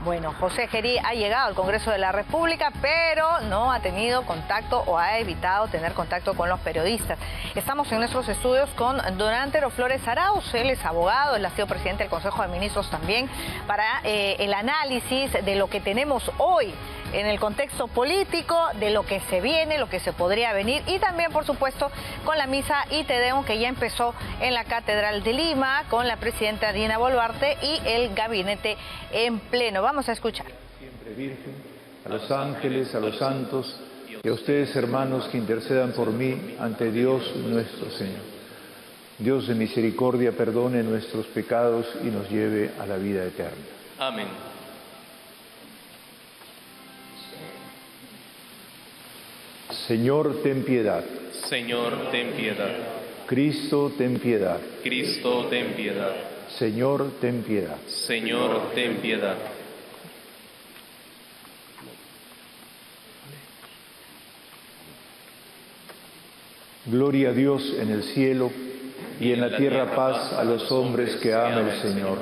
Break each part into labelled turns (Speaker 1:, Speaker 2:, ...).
Speaker 1: Bueno, José Gerí ha llegado al Congreso de la República, pero no ha tenido contacto o ha evitado tener contacto con los periodistas. Estamos en nuestros estudios con don Antero Flores Arauz. Él es abogado, él ha sido presidente del Consejo de Ministros también, para el análisis de lo que tenemos hoy en el contexto político, de lo que se viene, lo que se podría venir, y también, por supuesto, con la misa y Te Deum que ya empezó en la Catedral de Lima, con la presidenta Dina Boluarte y el gabinete en pleno. Vamos a escuchar.
Speaker 2: Siempre Virgen, a los ángeles, a los santos, y a ustedes, hermanos, que intercedan por mí ante Dios nuestro Señor. Dios de misericordia, perdone nuestros pecados y nos lleve a la vida eterna.
Speaker 3: Amén.
Speaker 2: Señor, ten piedad.
Speaker 3: Señor, ten piedad.
Speaker 2: Cristo, ten piedad.
Speaker 3: Cristo, ten piedad.
Speaker 2: Señor, ten piedad.
Speaker 3: Señor, ten piedad.
Speaker 2: Gloria a Dios en el cielo y en la tierra paz a los hombres que ama el Señor.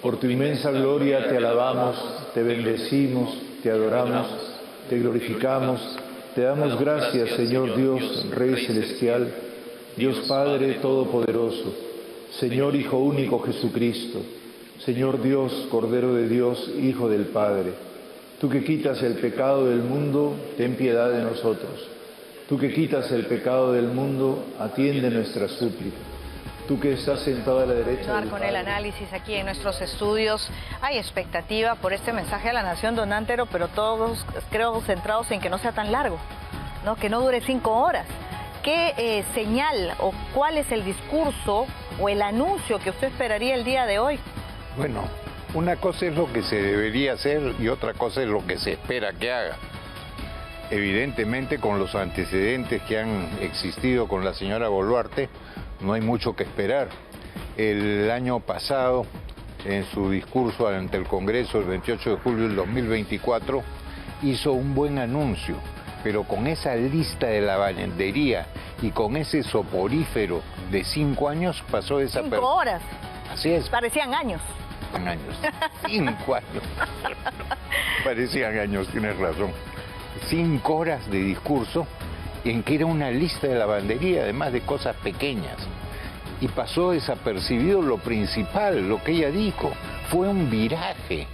Speaker 2: Por tu inmensa gloria te alabamos, te bendecimos, te adoramos, te glorificamos. Te damos gracias, Señor Dios, Rey Celestial, Dios Padre Todopoderoso, Señor Hijo Único Jesucristo, Señor Dios, Cordero de Dios, Hijo del Padre. Tú que quitas el pecado del mundo, ten piedad de nosotros. Tú que quitas el pecado del mundo, atiende nuestra súplica. Tú que estás sentado a la derecha del
Speaker 1: Con
Speaker 2: Padre.
Speaker 1: el análisis aquí en nuestros estudios, hay expectativa por este mensaje a la nación, don Antero, pero todos creo centrados en que no sea tan largo, ¿no? Que no dure 5 horas. ¿Qué señal o cuál es el discurso o el anuncio que usted esperaría el día de hoy?
Speaker 4: Bueno, una cosa es lo que se debería hacer y otra cosa es lo que se espera que haga. Evidentemente, con los antecedentes que han existido con la señora Boluarte, no hay mucho que esperar. El año pasado, en su discurso ante el Congreso el 28 de julio del 2024, hizo un buen anuncio, pero con esa lista de lavandería y con ese soporífero de 5 años pasó esa...
Speaker 1: 5 horas.
Speaker 4: Así es.
Speaker 1: Parecían años.
Speaker 4: Años. 5 años. Parecían años, tienes razón. 5 horas de discurso en que era una lista de lavandería, además de cosas pequeñas. Y pasó desapercibido lo principal, lo que ella dijo. Fue un viraje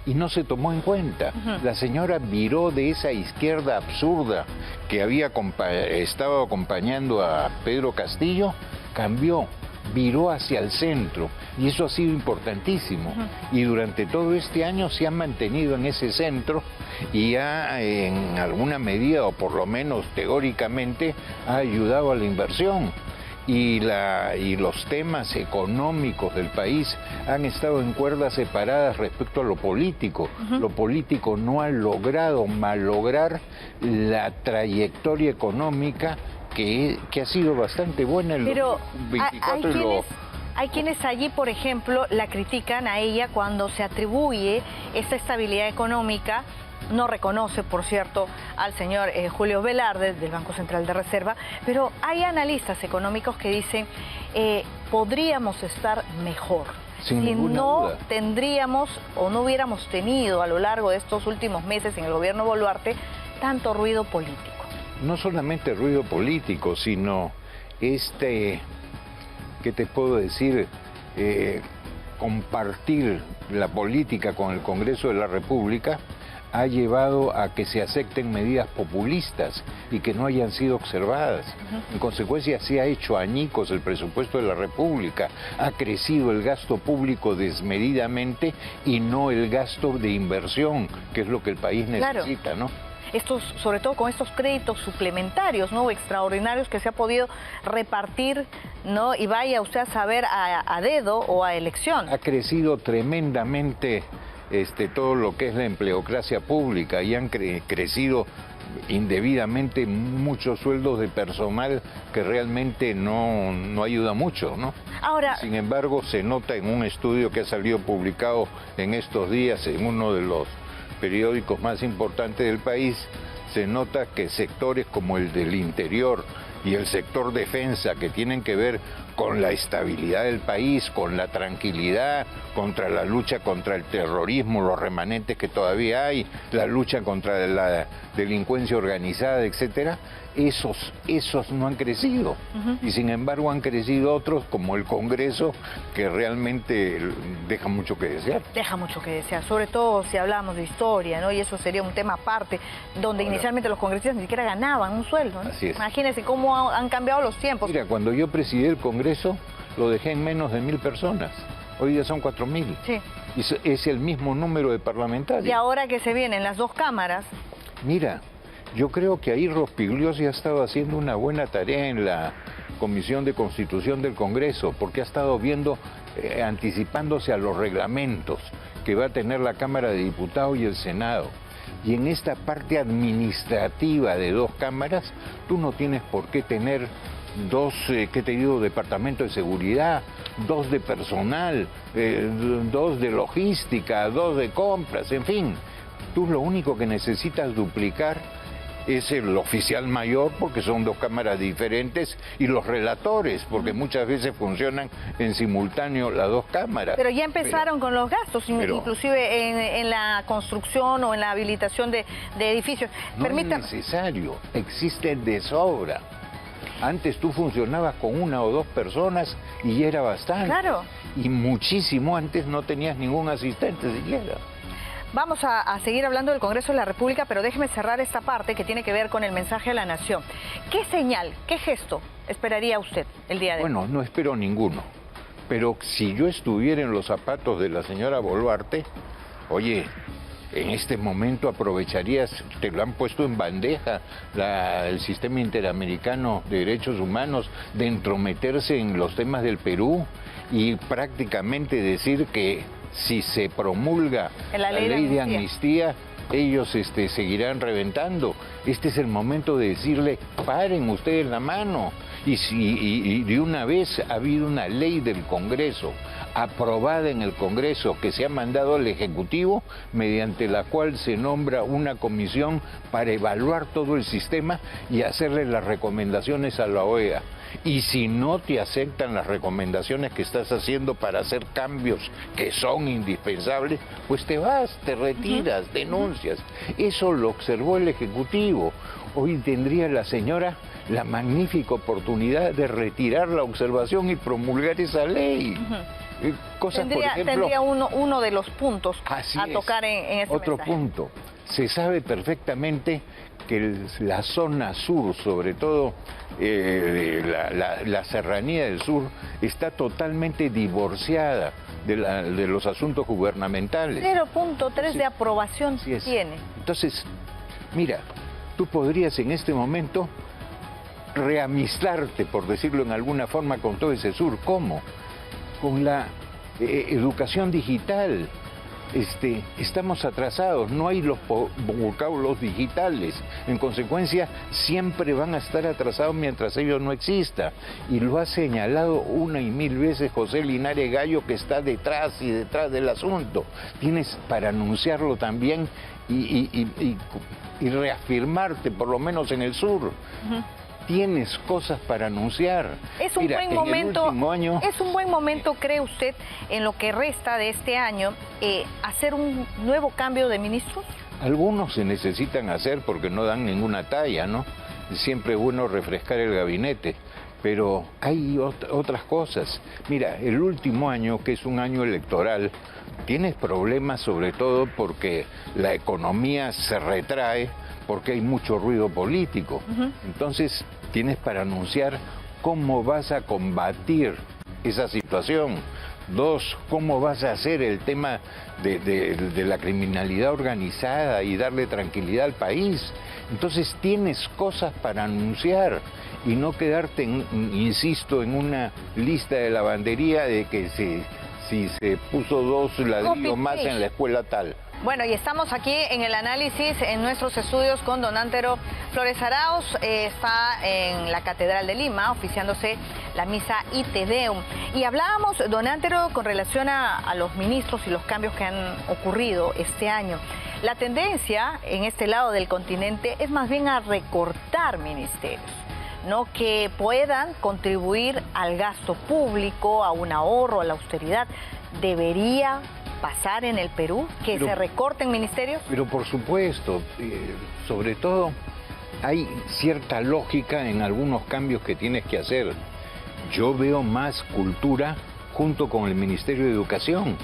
Speaker 4: y no se tomó en cuenta. La señora viró de esa izquierda absurda que estaba acompañando a Pedro Castillo, cambió, viró hacia el centro, y eso ha sido importantísimo. Y durante todo este año se ha mantenido en ese centro y en alguna medida, o por lo menos teóricamente, ha ayudado a la inversión. Y los temas económicos del país han estado en cuerdas separadas respecto a lo político. Lo político no ha logrado malograr la trayectoria económica que ha sido bastante buena en
Speaker 1: Pero
Speaker 4: los 24
Speaker 1: hay quienes allí, por ejemplo, la critican a ella cuando se atribuye esta estabilidad económica. No reconoce, por cierto, al señor Julio Velarde del Banco Central de Reserva, pero hay analistas económicos que dicen podríamos estar mejor si no tendríamos o no hubiéramos tenido a lo largo de estos últimos meses en el gobierno Boluarte tanto ruido político.
Speaker 4: No solamente ruido político, sino ¿qué te puedo decir? Compartir la política con el Congreso de la República ha llevado a que se acepten medidas populistas y que no hayan sido observadas. En consecuencia, se ha hecho añicos el presupuesto de la República, ha crecido el gasto público desmedidamente y no el gasto de inversión, que es lo que el país necesita, ¿no?
Speaker 1: Sobre todo con estos créditos suplementarios, ¿no? Extraordinarios que se ha podido repartir, ¿no? Y vaya usted a saber a dedo o a elección.
Speaker 4: Ha crecido tremendamente todo lo que es la empleocracia pública y han crecido indebidamente muchos sueldos de personal que realmente no ayuda mucho, ¿no?
Speaker 1: Ahora,
Speaker 4: sin embargo, se nota en un estudio que ha salido publicado en estos días en uno de los periódicos más importantes del país, se nota que sectores como el del interior y el sector defensa, que tienen que ver con la estabilidad del país, con la tranquilidad, contra la lucha contra el terrorismo, los remanentes que todavía hay, la lucha contra la delincuencia organizada, etcétera, esos no han crecido. Y sin embargo han crecido otros, como el Congreso, que realmente deja mucho que desear.
Speaker 1: Deja mucho que desear, sobre todo si hablamos de historia, ¿no? Y eso sería un tema aparte, donde inicialmente los congresistas ni siquiera ganaban un sueldo, ¿no?
Speaker 4: Así es.
Speaker 1: Imagínense cómo han cambiado los tiempos.
Speaker 4: Mira, cuando yo presidí el Congreso, lo dejé en menos de 1000 personas. Hoy ya son 4000.
Speaker 1: Sí.
Speaker 4: Es el mismo número de parlamentarios.
Speaker 1: Y ahora que se vienen las dos cámaras...
Speaker 4: Mira, yo creo que ahí Rospigliosi ha estado haciendo una buena tarea en la Comisión de Constitución del Congreso, porque ha estado viendo, anticipándose a los reglamentos que va a tener la Cámara de Diputados y el Senado. Y en esta parte administrativa de dos cámaras, tú no tienes por qué tener dos, ¿qué te digo?, departamento de seguridad, dos de personal, dos de logística, dos de compras, en fin. Tú lo único que necesitas duplicar es el oficial mayor, porque son dos cámaras diferentes, y los relatores, porque muchas veces funcionan en simultáneo las dos cámaras.
Speaker 1: Pero ya empezaron con los gastos, inclusive en la construcción o en la habilitación de edificios.
Speaker 4: No es necesario, existen de sobra. Antes tú funcionabas con una o dos personas y ya era bastante.
Speaker 1: Claro.
Speaker 4: Y muchísimo antes no tenías ningún asistente siquiera.
Speaker 1: Vamos a seguir hablando del Congreso de la República, pero déjeme cerrar esta parte que tiene que ver con el mensaje a la nación. ¿Qué señal, qué gesto esperaría usted el día de hoy?
Speaker 4: Bueno, no espero ninguno. Pero si yo estuviera en los zapatos de la señora Boluarte, oye, en este momento aprovecharías, te lo han puesto en bandeja, el Sistema Interamericano de Derechos Humanos, de entrometerse en los temas del Perú y prácticamente decir que si se promulga la ley de amnistía, ellos seguirán reventando. Este es el momento de decirle, paren ustedes la mano. Y de una vez ha habido una ley del Congreso, aprobada en el Congreso, que se ha mandado al Ejecutivo, mediante la cual se nombra una comisión para evaluar todo el sistema y hacerle las recomendaciones a la OEA. Y si no te aceptan las recomendaciones que estás haciendo para hacer cambios que son indispensables, pues te vas, te retiras, denuncias. Eso lo observó el Ejecutivo. Hoy tendría la señora la magnífica oportunidad de retirar la observación y promulgar esa ley. Cosas, por ejemplo,
Speaker 1: tendría uno de los puntos a tocar en ese
Speaker 4: otro
Speaker 1: mensaje.
Speaker 4: Punto. Se sabe perfectamente que la zona sur, sobre todo la serranía del sur, está totalmente divorciada de los asuntos gubernamentales.
Speaker 1: 0.3 de aprobación tiene.
Speaker 4: Entonces, mira, tú podrías en este momento reamistarte, por decirlo en alguna forma, con todo ese sur. ¿Cómo? Con la educación digital. Estamos atrasados, no hay los vocablos digitales, en consecuencia siempre van a estar atrasados mientras ellos no exista, y lo ha señalado una y mil veces José Linares Gallo, que está detrás del asunto. Tienes para anunciarlo también y reafirmarte, por lo menos en el sur. Tienes cosas para anunciar.
Speaker 1: Es un buen momento, es un buen momento, ¿cree usted, en lo que resta de este año, hacer un nuevo cambio de ministros?
Speaker 4: Algunos se necesitan hacer porque no dan ninguna talla, ¿no? Siempre es bueno refrescar el gabinete, pero hay otras cosas. Mira, el último año, que es un año electoral, tienes problemas sobre todo porque la economía se retrae, porque hay mucho ruido político. Entonces, tienes para anunciar cómo vas a combatir esa situación. 2, cómo vas a hacer el tema de la criminalidad organizada y darle tranquilidad al país. Entonces, tienes cosas para anunciar y no quedarte, insisto, en una lista de lavandería de que si se puso 2 ladrillos más en la escuela tal.
Speaker 1: Bueno, y estamos aquí en el análisis, en nuestros estudios con don Antero Flores Arauz. Está en la Catedral de Lima, oficiándose la misa Ite Deum. Y hablábamos, don Antero, con relación a los ministros y los cambios que han ocurrido este año. La tendencia en este lado del continente es más bien a recortar ministerios. ¿no?, que puedan contribuir al gasto público, a un ahorro, a la austeridad. ¿Debería pasar en el Perú que se recorten ministerios?
Speaker 4: Pero por supuesto, sobre todo hay cierta lógica en algunos cambios que tienes que hacer. Yo veo más cultura junto con el Ministerio de Educación.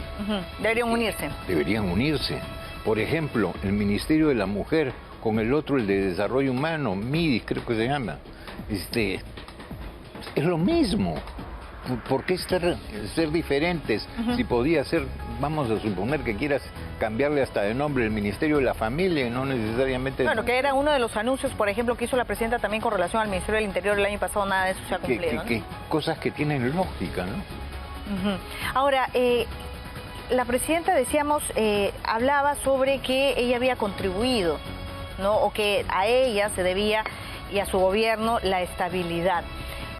Speaker 1: Deberían unirse.
Speaker 4: Deberían unirse. Por ejemplo, el Ministerio de la Mujer con el otro, el de Desarrollo Humano, MIDIS creo que se llama. Es lo mismo. ¿Por qué ser diferentes? Si podía ser, vamos a suponer que quieras cambiarle hasta de nombre el Ministerio de la Familia y no necesariamente...
Speaker 1: Bueno, que era uno de los anuncios, por ejemplo, que hizo la presidenta también con relación al Ministerio del Interior el año pasado, nada de eso se ha cumplido, ¿no?
Speaker 4: Cosas que tienen lógica, ¿no?
Speaker 1: Ahora, la presidenta, decíamos, hablaba sobre que ella había contribuido, ¿no?, o que a ella se debía y a su gobierno la estabilidad.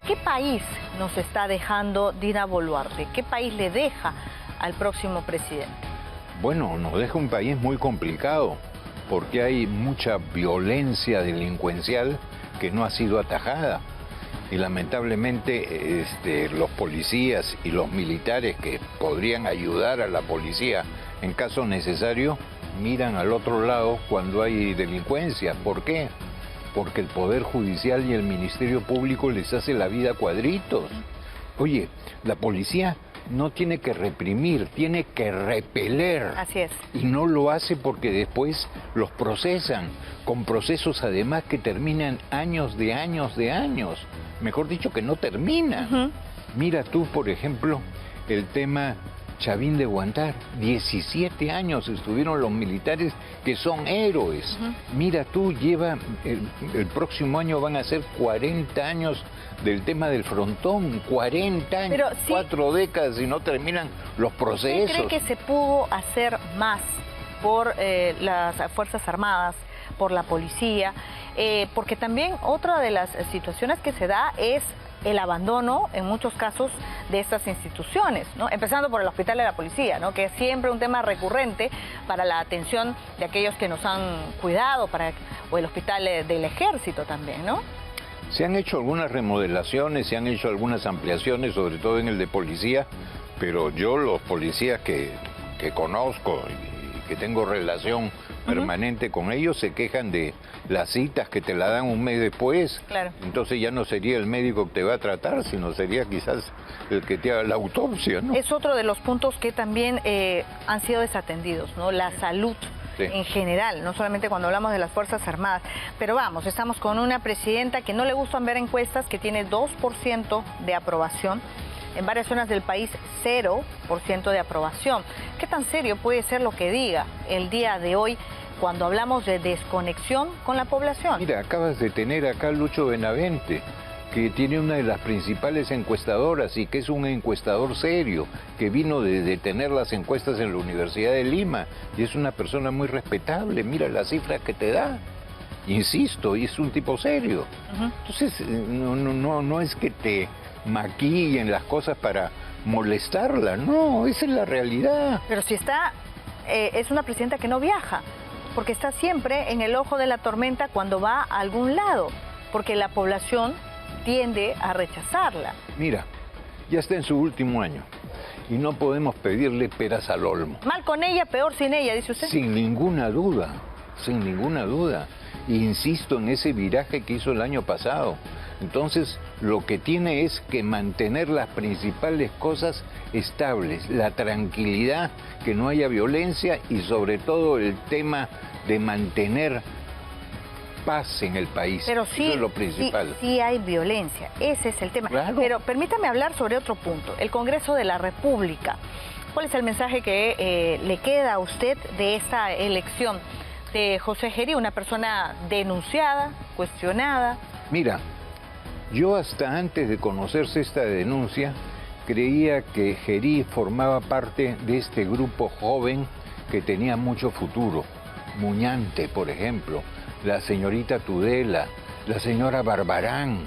Speaker 1: ¿Qué país nos está dejando Dina Boluarte? ¿Qué país le deja al próximo presidente?
Speaker 4: Bueno, nos deja un país muy complicado porque hay mucha violencia delincuencial que no ha sido atajada. Y lamentablemente los policías y los militares que podrían ayudar a la policía en caso necesario miran al otro lado cuando hay delincuencia. ¿Por qué? Porque el Poder Judicial y el Ministerio Público les hace la vida a cuadritos. Oye, la policía no tiene que reprimir, tiene que repeler.
Speaker 1: Así es.
Speaker 4: Y no lo hace porque después los procesan, con procesos además que terminan años de años. Mejor dicho, que no terminan. Mira tú, por ejemplo, el tema Chavín de Huántar. 17 años estuvieron los militares que son héroes. Mira tú, el próximo año van a ser 40 años del tema del frontón. 40 años,
Speaker 1: pero sí,
Speaker 4: 4 décadas y no terminan los procesos.
Speaker 1: ¿Usted cree que se pudo hacer más por las Fuerzas Armadas, por la policía? Porque también otra de las situaciones que se da es el abandono, en muchos casos, de estas instituciones, ¿no? Empezando por el Hospital de la Policía, ¿no?, que es siempre un tema recurrente para la atención de aquellos que nos han cuidado, o el Hospital del Ejército también, ¿no?
Speaker 4: Se han hecho algunas remodelaciones, se han hecho algunas ampliaciones, sobre todo en el de policía, pero yo los policías que conozco y que tengo relación permanente con ellos se quejan de las citas que te la dan un mes después.
Speaker 1: Claro.
Speaker 4: Entonces ya no sería el médico que te va a tratar, sino sería quizás el que te haga la autopsia, ¿no?
Speaker 1: Es otro de los puntos que también han sido desatendidos, ¿no? La salud. Sí. En general, no solamente cuando hablamos de las Fuerzas Armadas. Pero vamos, estamos con una presidenta que no le gustan ver encuestas, que tiene 2% de aprobación. En varias zonas del país, 0% de aprobación. ¿Qué tan serio puede ser lo que diga el día de hoy cuando hablamos de desconexión con la población?
Speaker 4: Mira, acabas de tener acá a Lucho Benavente, que tiene una de las principales encuestadoras y que es un encuestador serio, que vino de tener las encuestas en la Universidad de Lima y es una persona muy respetable. Mira las cifras que te da. Insisto, y es un tipo serio. Entonces, no es que te maquillen las cosas para molestarla, no, esa es la realidad.
Speaker 1: Pero si es una presidenta que no viaja, porque está siempre en el ojo de la tormenta cuando va a algún lado, porque la población tiende a rechazarla.
Speaker 4: Mira, ya está en su último año y no podemos pedirle peras al olmo.
Speaker 1: Mal con ella, peor sin ella, dice usted.
Speaker 4: Sin ninguna duda, sin ninguna duda. Insisto en ese viraje que hizo el año pasado. Entonces, lo que tiene es que mantener las principales cosas estables, la tranquilidad, que no haya violencia y sobre todo el tema de mantener paz en el país.
Speaker 1: Pero sí,
Speaker 4: eso es lo principal.
Speaker 1: Sí hay violencia, ese es el tema.
Speaker 4: Claro.
Speaker 1: Pero permítame hablar sobre otro punto, el Congreso de la República. ¿Cuál es el mensaje que le queda a usted de esta elección de José Gerí, una persona denunciada, cuestionada?
Speaker 4: Mira, yo hasta antes de conocerse esta denuncia creía que Gerí formaba parte de este grupo joven que tenía mucho futuro. Muñante, por ejemplo, la señorita Tudela, la señora Barbarán,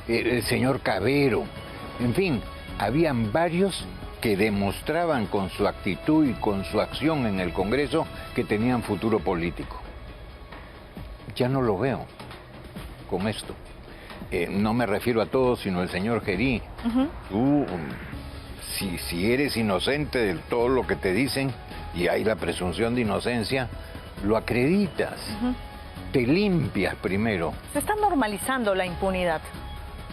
Speaker 4: el señor Cabero. En fin, habían varios que demostraban con su actitud y con su acción en el Congreso que tenían futuro político. Ya no lo veo con esto. no me refiero a todos, sino al señor Gerí. Tú, si eres inocente de todo lo que te dicen, y hay la presunción de inocencia, lo acreditas. Te limpias primero.
Speaker 1: Se está normalizando la impunidad.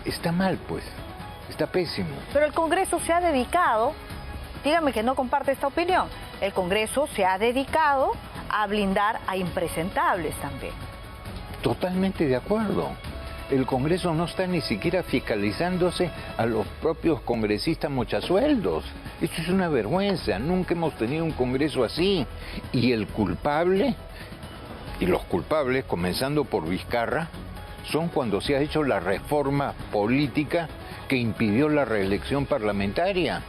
Speaker 4: Está mal, pues. Está pésimo.
Speaker 1: Pero el Congreso se ha dedicado, dígame que no comparte esta opinión, el Congreso se ha dedicado a blindar a impresentables también.
Speaker 4: Totalmente de acuerdo. El Congreso no está ni siquiera fiscalizándose a los propios congresistas mochasueldos. Esto es una vergüenza. Nunca hemos tenido un Congreso así. Y el culpable, y los culpables, comenzando por Vizcarra, son cuando se ha hecho la reforma política que impidió la reelección parlamentaria.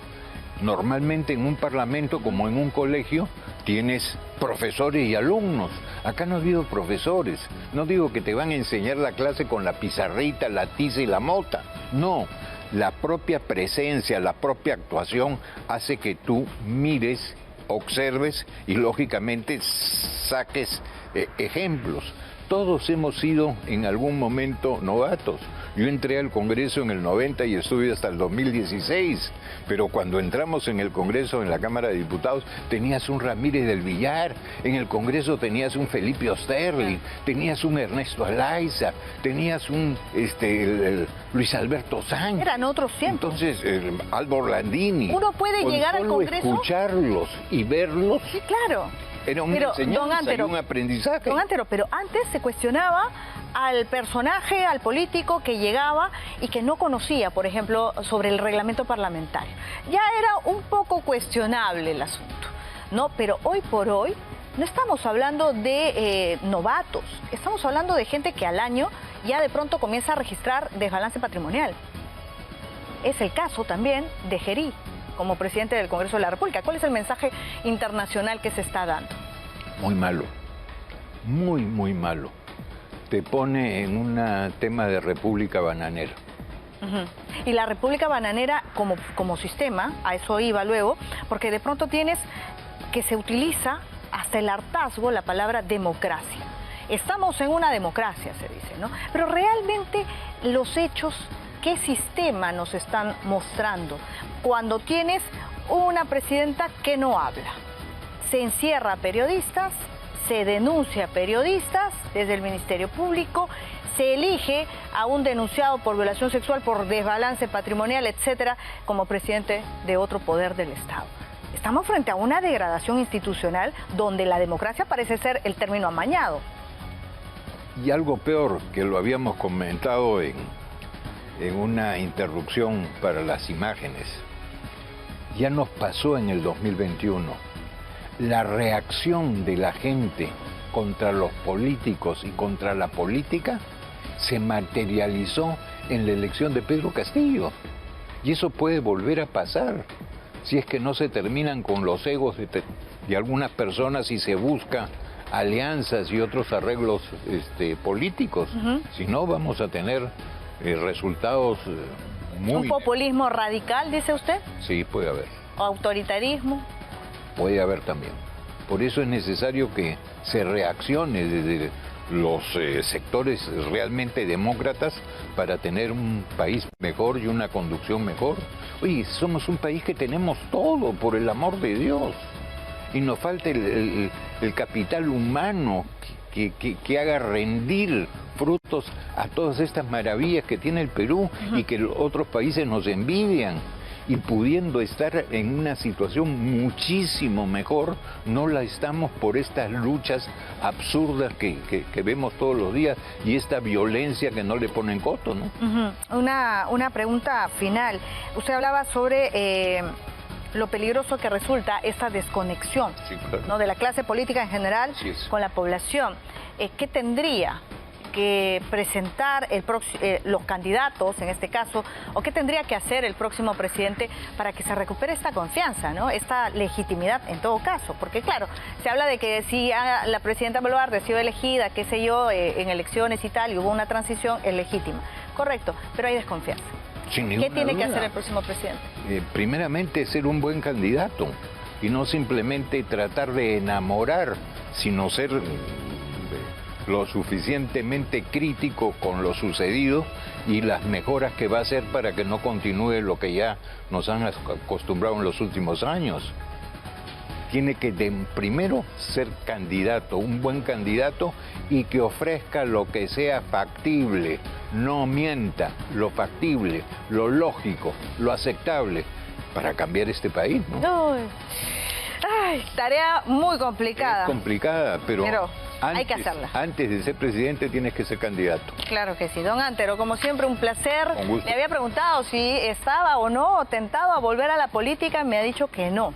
Speaker 4: Normalmente en un parlamento, como en un colegio, tienes profesores y alumnos. Acá no ha habido profesores. No digo que te van a enseñar la clase con la pizarrita, la tiza y la mota. No, la propia presencia, la propia actuación hace que tú mires, observes y lógicamente saques ejemplos. Todos hemos sido en algún momento novatos. Yo entré al Congreso en el 90 y estuve hasta el 2016, pero cuando entramos en el Congreso, en la Cámara de Diputados, tenías un Ramírez del Villar, en el Congreso tenías un Felipe Osterling, tenías un Ernesto Alaiza, tenías un el Luis Alberto Sánchez.
Speaker 1: Eran otros siempre.
Speaker 4: Entonces, Aldo Orlandini.
Speaker 1: Uno puede llegar al Congreso,
Speaker 4: escucharlos y verlos.
Speaker 1: Sí, claro.
Speaker 4: Era una enseñanza y un aprendizaje.
Speaker 1: Don Antero, pero antes se cuestionaba al personaje, al político que llegaba y que no conocía, por ejemplo, sobre el reglamento parlamentario. Ya era un poco cuestionable el asunto, ¿no? Pero hoy por hoy no estamos hablando de novatos, estamos hablando de gente que al año ya de pronto comienza a registrar desbalance patrimonial. Es el caso también de Gerí, como presidente del Congreso de la República. ¿Cuál es el mensaje internacional que se está dando?
Speaker 4: Muy malo, muy, muy malo. Te pone en un tema de república bananera.
Speaker 1: Y la república bananera como sistema, a eso iba luego, porque de pronto tienes que se utiliza hasta el hartazgo la palabra democracia. Estamos en una democracia, se dice, ¿no? Pero realmente los hechos, ¿qué sistema nos están mostrando? Cuando tienes una presidenta que no habla, se encierra a periodistas, se denuncia a periodistas desde el Ministerio Público, se elige a un denunciado por violación sexual, por desbalance patrimonial, etcétera, como presidente de otro poder del Estado. Estamos frente a una degradación institucional donde la democracia parece ser el término amañado.
Speaker 4: Y algo peor, que lo habíamos comentado en una interrupción para las imágenes. Ya nos pasó en el 2021. La reacción de la gente contra los políticos y contra la política se materializó en la elección de Pedro Castillo. Y eso puede volver a pasar si es que no se terminan con los egos de algunas personas y se busca alianzas y otros arreglos políticos. Si no, vamos a tener resultados muy...
Speaker 1: ¿Un populismo radical, dice usted?
Speaker 4: Sí, puede haber.
Speaker 1: ¿O autoritarismo?
Speaker 4: Puede haber también. Por eso es necesario que se reaccione desde los sectores realmente demócratas para tener un país mejor y una conducción mejor. Oye, somos un país que tenemos todo, por el amor de Dios. Y nos falta el capital humano que haga rendir frutos a todas estas maravillas que tiene el Perú y que otros países nos envidian. Y pudiendo estar en una situación muchísimo mejor, no la estamos por estas luchas absurdas que vemos todos los días y esta violencia que no le ponen coto, ¿no?
Speaker 1: Una pregunta final. Usted hablaba sobre lo peligroso que resulta esta desconexión,
Speaker 4: sí, claro,
Speaker 1: ¿no?, de la clase política en general con la población. ¿Qué tendría que presentar los candidatos, en este caso, o qué tendría que hacer el próximo presidente para que se recupere esta confianza, ¿no?, esta legitimidad en todo caso? Porque claro, se habla de que si la presidenta Boluarte ha sido elegida, qué sé yo, en elecciones y tal, y hubo una transición, es legítima. Correcto, pero hay desconfianza. ¿Qué tiene que hacer el próximo presidente?
Speaker 4: Primeramente, ser un buen candidato y no simplemente tratar de enamorar, sino ser lo suficientemente crítico con lo sucedido y las mejoras que va a hacer para que no continúe lo que ya nos han acostumbrado en los últimos años. Tiene que primero ser candidato, un buen candidato, y que ofrezca lo que sea factible, no mienta, lo factible, lo lógico, lo aceptable, para cambiar este país, ¿no?
Speaker 1: Ay, tarea muy complicada.
Speaker 4: Es complicada, pero
Speaker 1: hay que hacerla.
Speaker 4: Antes de ser presidente tienes que ser candidato.
Speaker 1: Claro que sí. Don Antero, como siempre, un placer.
Speaker 4: Con gusto.
Speaker 1: Le había preguntado si estaba o no tentado a volver a la política, me ha dicho que no.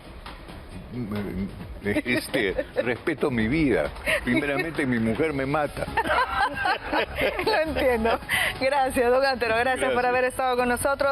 Speaker 4: Respeto mi vida. Primeramente mi mujer me mata.
Speaker 1: Lo entiendo. Gracias, don Antero. Gracias por haber estado con nosotros.